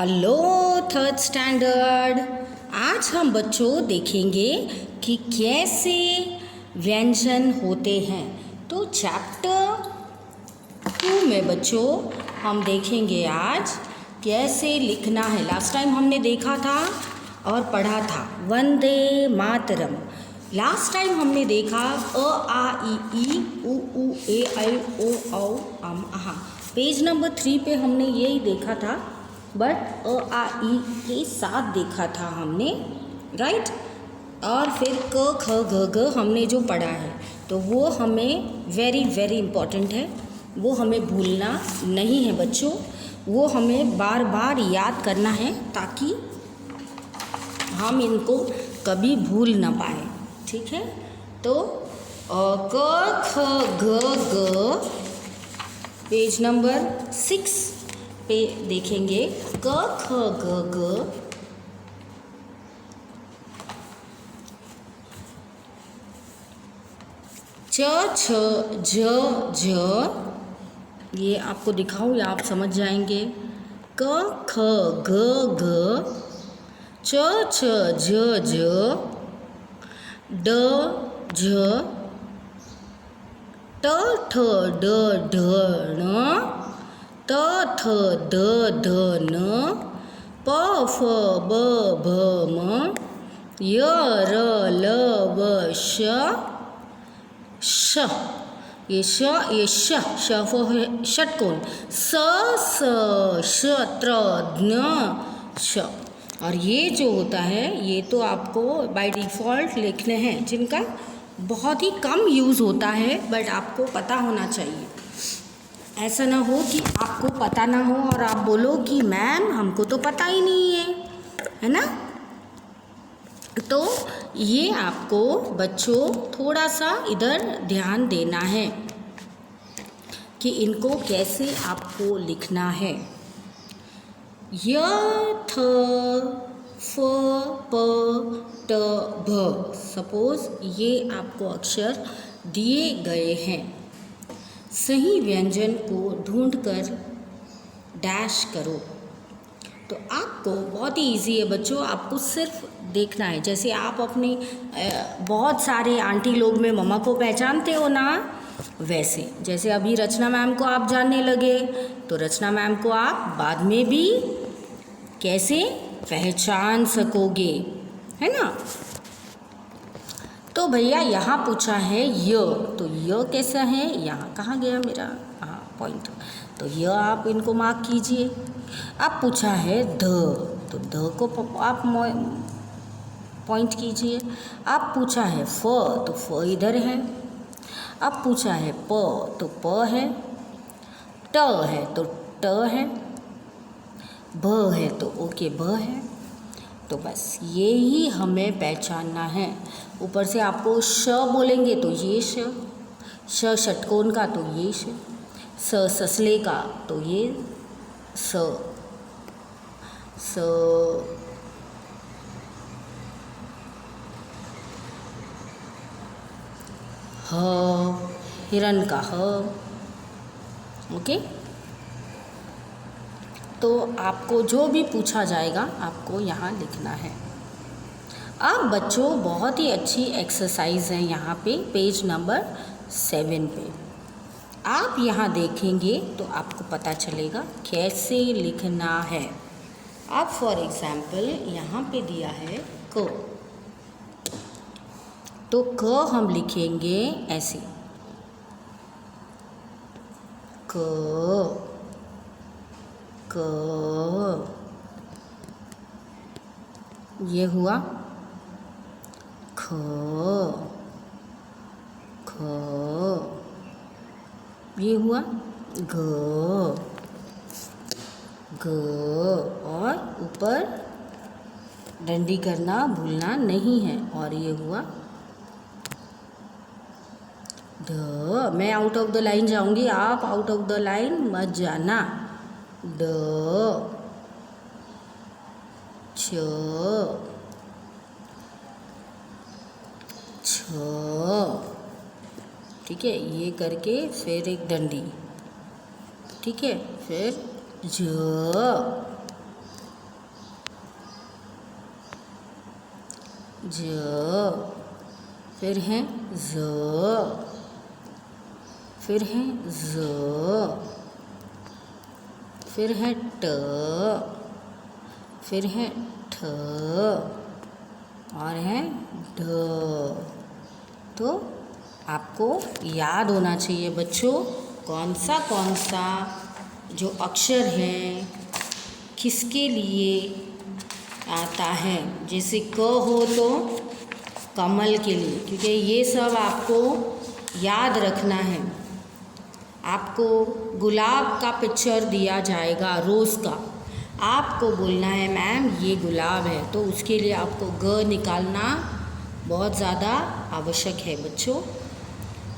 Hello third standard. आज हम बच्चों देखेंगे कि कैसे व्यंजन होते हैं। तो चैप्टर 2 में बच्चों हम देखेंगे आज कैसे लिखना है। लास्ट टाइम हमने देखा था और पढ़ा था वंदे मातरम। लास्ट टाइम हमने देखा अ आ ई उ ए ऐ ओ औ अम आहा। पेज नंबर 3 पे हमने यही देखा था, बट अ आ ई के साथ देखा था हमने, राइट। और फिर क ख ग घ हमने जो पढ़ा है तो वो हमें वेरी वेरी इम्पॉर्टेंट है, वो हमें भूलना नहीं है बच्चों, वो हमें बार बार याद करना है ताकि हम इनको कभी भूल ना पाए, ठीक है। तो क ख ग घ पेज नंबर 6 पे देखेंगे क ख ग घ। च छ ज झ, ये आपको दिखाऊं या आप समझ जाएंगे। क ख ग घ, च छ ज झ, ड झ, ट ठ ड ढ ण, त थ द ध न, प फ ब भ म, य र ल व श, श, ये श फ है षटकोण, स स श त्र ज्ञ श। और ये जो होता है ये तो आपको बाय डिफ़ॉल्ट लिखने हैं, जिनका बहुत ही कम यूज़ होता है, बट आपको पता होना चाहिए। ऐसा ना हो कि आपको पता ना हो और आप बोलो कि मैम हमको तो पता ही नहीं है ना। तो ये आपको बच्चों थोड़ा सा इधर ध्यान देना है कि इनको कैसे आपको लिखना है। य थ फ प ट भ, सपोज ये आपको अक्षर दिए गए हैं। सही व्यंजन को ढूंढकर डैश करो। तो आपको बहुत ही इजी है बच्चों, आपको सिर्फ देखना है। जैसे आप अपने बहुत सारे आंटी लोग में मम्मा को पहचानते हो ना, वैसे जैसे अभी रचना मैम को आप जानने लगे तो रचना मैम को आप बाद में भी कैसे पहचान सकोगे, है ना। तो भैया यहाँ पूछा है य, तो य कैसा है, यहाँ कहाँ गया मेरा पॉइंट। तो य आप इनको मार्क कीजिए। अब पूछा है ध, तो ध को आप पॉइंट कीजिए। अब पूछा है फ, तो फ इधर है। अब पूछा है प, तो प है। ट है तो ट है। भ है तो ओके भ है। तो बस यही हमें पहचानना है। ऊपर से आपको श बोलेंगे तो ये श षटकोण का तो ये स ससले का तो ये स ह हिरण का ह, ओके। तो आपको जो भी पूछा जाएगा आपको यहाँ लिखना है। अब बच्चों बहुत ही अच्छी एक्सरसाइज है यहाँ पे पेज नंबर 7 पे। आप यहाँ देखेंगे तो आपको पता चलेगा कैसे लिखना है। अब फॉर एग्ज़ाम्पल यहाँ पे दिया है क, तो क हम लिखेंगे ऐसे क क, ये हुआ ख ख, ये हुआ घ घ, और ऊपर डंडी करना भूलना नहीं है। और ये हुआ ढ। मैं आउट ऑफ द लाइन जाऊंगी, आप आउट ऑफ द लाइन मत जाना। ड छ छ, ठीक है, ये करके फिर एक डंडी, ठीक है, फिर झ ज, फिर है ज, फिर है ज, फिर है ट, फिर है ठ और है ढ। तो आपको याद होना चाहिए बच्चों कौन सा जो अक्षर है किसके लिए आता है। जैसे क हो तो कमल के लिए, क्योंकि ये सब आपको याद रखना है। आपको गुलाब का पिक्चर दिया जाएगा रोज़ का, आपको बोलना है मैम ये गुलाब है, तो उसके लिए आपको ग निकालना बहुत ज़्यादा आवश्यक है बच्चों।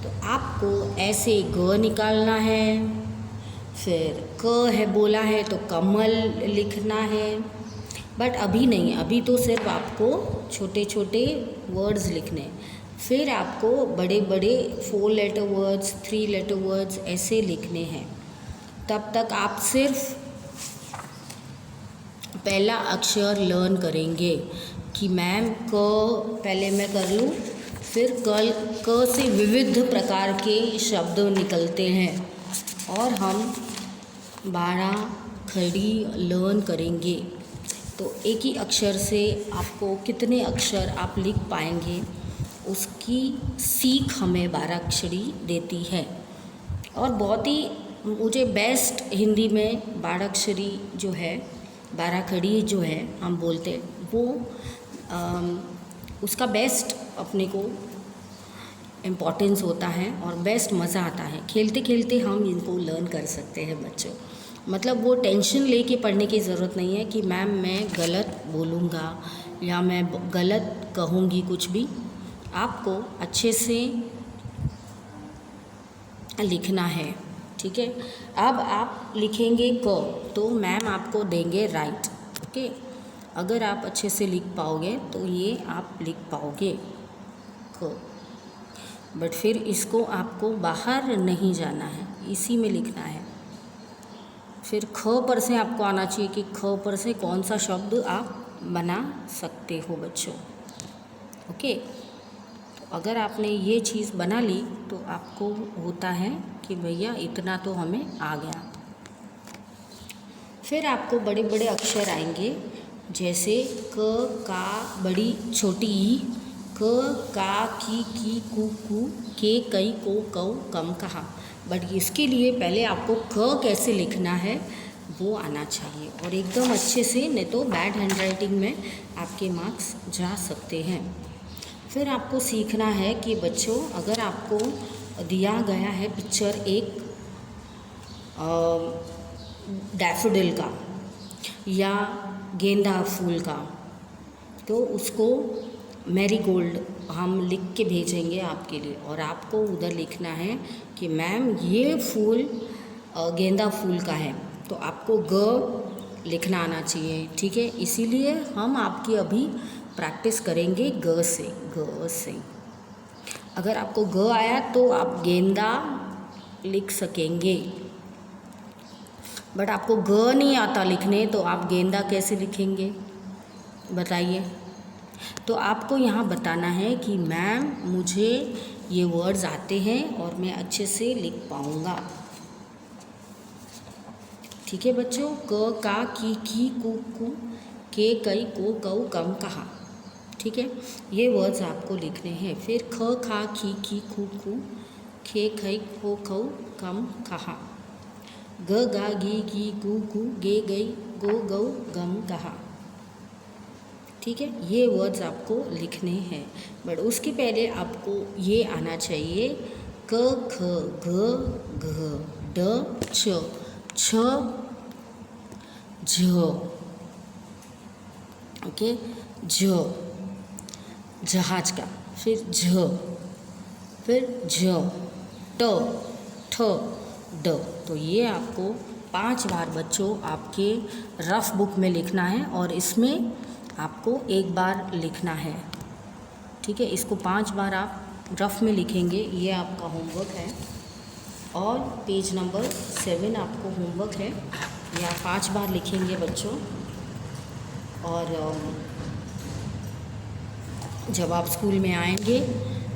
तो आपको ऐसे ग निकालना है, फिर क है बोला है तो कमल लिखना है। बट अभी नहीं, अभी तो सिर्फ आपको छोटे छोटे वर्ड्स लिखने हैं, फिर आपको बड़े बड़े 4 लेटर वर्ड्स 3 लेटर वर्ड्स ऐसे लिखने हैं। तब तक आप सिर्फ पहला अक्षर लर्न करेंगे कि मैम क पहले मैं कर लूँ, फिर क से विविध प्रकार के शब्द निकलते हैं और हम 12 खड़ी लर्न करेंगे। तो एक ही अक्षर से आपको कितने अक्षर आप लिख पाएंगे उसकी सीख हमें 12 अक्षरी देती है। और बहुत ही मुझे बेस्ट हिंदी में 12 अक्षरी जो है 12 खड़ी जो है हम बोलते हैं वो उसका बेस्ट अपने को इम्पोर्टेंस होता है और बेस्ट मज़ा आता है। खेलते खेलते हम इनको लर्न कर सकते हैं बच्चों। मतलब वो टेंशन लेके पढ़ने की ज़रूरत नहीं है कि मैम मैं गलत बोलूँगा या मैं गलत कहूँगी, कुछ भी आपको अच्छे से लिखना है। ठीक है, अब आप लिखेंगे क तो मैम आपको देंगे राइट। ओके, अगर आप अच्छे से लिख पाओगे तो ये आप लिख पाओगे क। बट फिर इसको आपको बाहर नहीं जाना है, इसी में लिखना है। फिर ख पर से आपको आना चाहिए कि ख पर से कौन सा शब्द आप बना सकते हो बच्चों। ओके, तो अगर आपने ये चीज़ बना ली तो आपको होता है कि भैया इतना तो हमें आ गया। फिर आपको बड़े बड़े अक्षर आएंगे, जैसे क का बड़ी छोटी ई, क का की कू कू, के कई को कऊ कम कहा। बट इसके लिए पहले आपको क कैसे लिखना है वो आना चाहिए और एकदम अच्छे से, नहीं तो बैड हैंडराइटिंग में आपके मार्क्स जा सकते हैं। फिर आपको सीखना है कि बच्चों अगर आपको दिया गया है पिक्चर एक डैफोडिल का या गेंदा फूल का, तो उसको मैरीगोल्ड हम लिख के भेजेंगे आपके लिए और आपको उधर लिखना है कि मैम ये फूल गेंदा फूल का है, तो आपको ग लिखना आना चाहिए। ठीक है, इसीलिए हम आपकी अभी प्रैक्टिस करेंगे ग से। अगर आपको ग आया तो आप गेंदा लिख सकेंगे, बट आपको ग नहीं आता लिखने तो आप गेंदा कैसे लिखेंगे बताइए। तो आपको यहाँ बताना है कि मैम मुझे ये वर्ड्स आते हैं और मैं अच्छे से लिख पाऊँगा। ठीक है बच्चों, क का की कू कू, के कई को कऊ कम कहा। ठीक है, ये वर्ड्स आपको लिखने हैं। फिर ख खा की कू कू, खे खई खो खऊ कम कहा। ग गा गी गू गू, गे गई गो गऊ गम कहा। ठीक है, ये वर्ड्स आपको लिखने हैं, बट उसके पहले आपको ये आना चाहिए क ख ग घ ड च छ झ। ओके, झ जहाज का, फिर झ, फिर झ ट ठ ड। तो ये आपको 5 बार बच्चों आपके रफ बुक में लिखना है और इसमें आपको 1 बार लिखना है। ठीक है, इसको 5 बार आप रफ में लिखेंगे, ये आपका होमवर्क है। और पेज नंबर 7 आपको होमवर्क है, या 5 बार लिखेंगे बच्चों। और जब आप स्कूल में आएंगे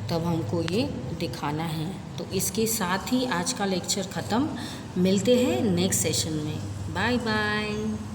तब हमको ये दिखाना है। तो इसके साथ ही आज का लेक्चर ख़त्म। मिलते हैं नेक्स्ट सेशन में। Bye bye.